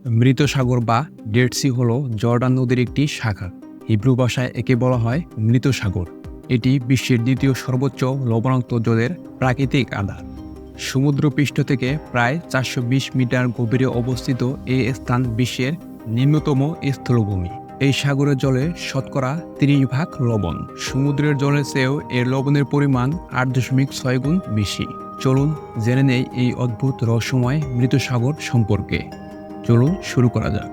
মৃত সাগর বা dead C হল জর্ডান নদীর একটি শাখা। হিব্রু ভাষায় একে বলা হয় মৃত সাগর। এটি বিশ্বের দ্বিতীয় সর্বোচ্চ লবণাক্ত জলের প্রাকৃতিক আধার। সমুদ্রপৃষ্ঠ থেকে প্রায় 420 মিটার গভীরে অবস্থিত এই স্থান বিশ্বের নিম্নতম স্থলভূমি। এই সাগরের জলে শতকরা 30% লবণ। সমুদ্রের জলের চেয়েও এর লবণের পরিমাণ 8.6 গুণ বেশি। চলুন জেনে নেই এই অদ্ভুত রহস্যময় মৃত সাগর সম্পর্কে। চলুন শুরু করা যাক।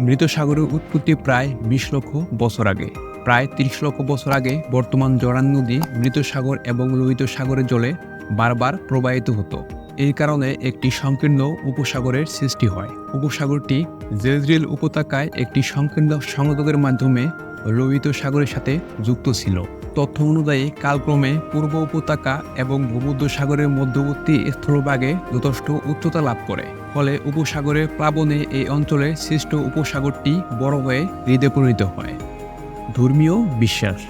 মৃত সাগরের উৎপত্তি প্রায় 20 লক্ষ বছর আগে। প্রায় 30 লক্ষ বছর আগে বর্তমান জর্ডান নদী মৃত সাগর এবং লোহিত সাগরের জলে বারবার প্রবাহিত হতো। এই কারণে একটি সংকীর্ণ উপসাগরের সৃষ্টি হয়। উপসাগরটি জেজরিল উপত্যকায় একটি সংকীর্ণ সংযোগের মাধ্যমে লোহিত সাগরের সাথে যুক্ত ছিল। তথ্য অনুযায়ী কালক্রমে পূর্ব উপত্যকা এবং ভূমধ্যসাগরের মধ্যবর্তী স্থলভাগে যথেষ্ট উচ্চতা লাভ করে। ফলে উপসাগরের প্লাবনে এই অঞ্চলে সৃষ্ট উপসাগরটি বড় হয়ে হ্রদে পরিণত হয়। ধর্মীয় বিশ্বাস।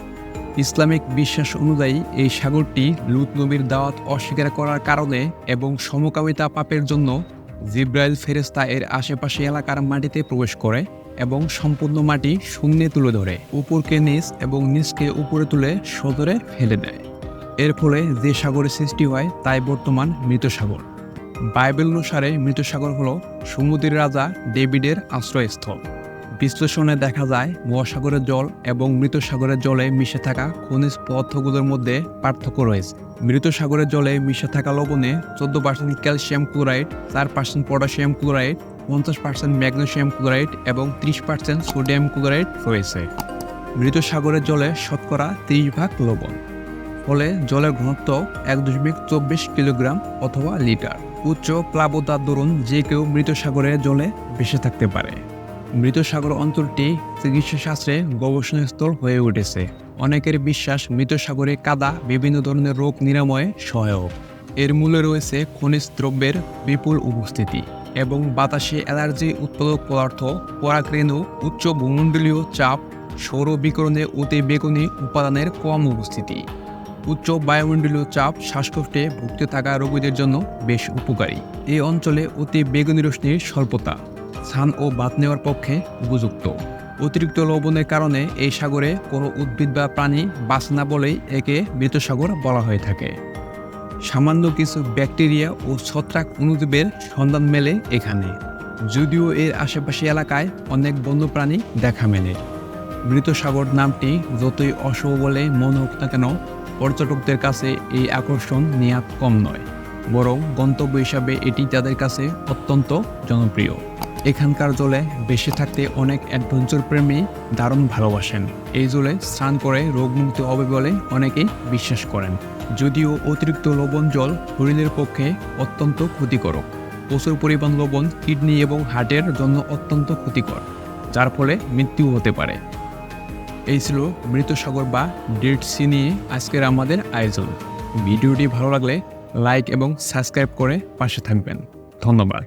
ইসলামিক বিশ্বাস অনুযায়ী এই সাগরটি লূত নবীর দাওয়াত অস্বীকার করার কারণে এবং সমকামিতা পাপের জন্য জিব্রাইল ফেরেশতা এর আশেপাশে এলাকার মাটিতে প্রবেশ করে এবং সম্পূর্ণ মাটি শূন্যে তুলে ধরে উপরকে নিচ এবং নিচকে উপরে তুলে সদরে ফেলে দেয়। এর ফলে যে সাগরের সৃষ্টি হয় তাই বর্তমান মৃত সাগর। বাইবেল অনুসারে মৃত সাগর হল সমুদ্রের রাজা ডেভিডের আশ্রয়স্থল। বিশ্লেষণে দেখা যায় মহাসাগরের জল এবং মৃত সাগরের জলে মিশে থাকা খনিজ পদার্থগুলোর মধ্যে পার্থক্য রয়েছে। মৃত সাগরের জলে মিশে থাকা লবণে 14% calcium chloride, 4% potassium chloride, 50% magnesium chloride এবং 30% সোডিয়াম ক্লোরাইড রয়েছে। মৃত সাগরের জলে শতকরা 30% লবণ। ফলে জলের ঘনত্ব 1.24 কিলোগ্রাম অথবা লিটার। উচ্চ প্লাবতার দরুন যে কেউ মৃত সাগরের জলে ভেসে থাকতে পারে। মৃত সাগর অঞ্চলটি চিকিৎসা শাস্ত্রে গবেষণাস্থল হয়ে উঠেছে। অনেকের বিশ্বাস মৃত সাগরে কাদা বিভিন্ন ধরনের রোগ নিরাময়ে সহায়ক। এর মূলে রয়েছে খনিজ দ্রব্যের বিপুল উপস্থিতি এবং বাতাসে অ্যালার্জি উৎপাদক পদার্থ, পরাগরেণু, উচ্চ ভূমণ্ডলীয় চাপ, সৌর বিকিরণে অতি বেগুনি উপাদানের কম উপস্থিতি। উচ্চ বায়ুমণ্ডলীয় চাপ শ্বাসকষ্টে ভুগতে থাকা রোগীদের জন্য বেশ উপকারী। এই অঞ্চলে অতি বেগুনি রশ্মির স্বল্পতা স্নান ও বাত নেওয়ার পক্ষে উপযুক্ত। অতিরিক্ত লবণের কারণে এই সাগরে কোনো উদ্ভিদ বা প্রাণী বাঁচে না বলেই একে মৃত সাগর বলা হয়ে থাকে। সামান্য কিছু ব্যাকটেরিয়া ও ছত্রাক অণুজীবের সন্ধান মেলে এখানে, যদিও এর আশেপাশে এলাকায় অনেক বন্যপ্রাণী দেখা মেলে। মৃত সাগর নামটি যতই অশুভ বলে মনে হোক না কেন, পর্যটকদের কাছে এই আকর্ষণ নেহাত কম নয়, বরং গন্তব্য হিসাবে এটি তাদের কাছে অত্যন্ত জনপ্রিয়। এখানকার জলে বেশি থাকতে অনেক অ্যাডভেঞ্চার প্রেমী দারুণ ভালোবাসেন। এই জলে স্নান করে রোগমুক্ত হবে বলে অনেকেই বিশ্বাস করেন। যদিও অতিরিক্ত লবণ জল শরীরের পক্ষে অত্যন্ত ক্ষতিকারক। প্রচুর পরিমাণ লবণ কিডনি এবং হার্টের জন্য অত্যন্ত ক্ষতিকর, যার ফলে মৃত্যু হতে পারে। এই ছিল মৃত সাগর বা ডেড সি নিয়ে আজকের আমাদের আয়োজন। ভিডিওটি ভালো লাগলে লাইক এবং সাবস্ক্রাইব করে পাশে থাকবেন। ধন্যবাদ।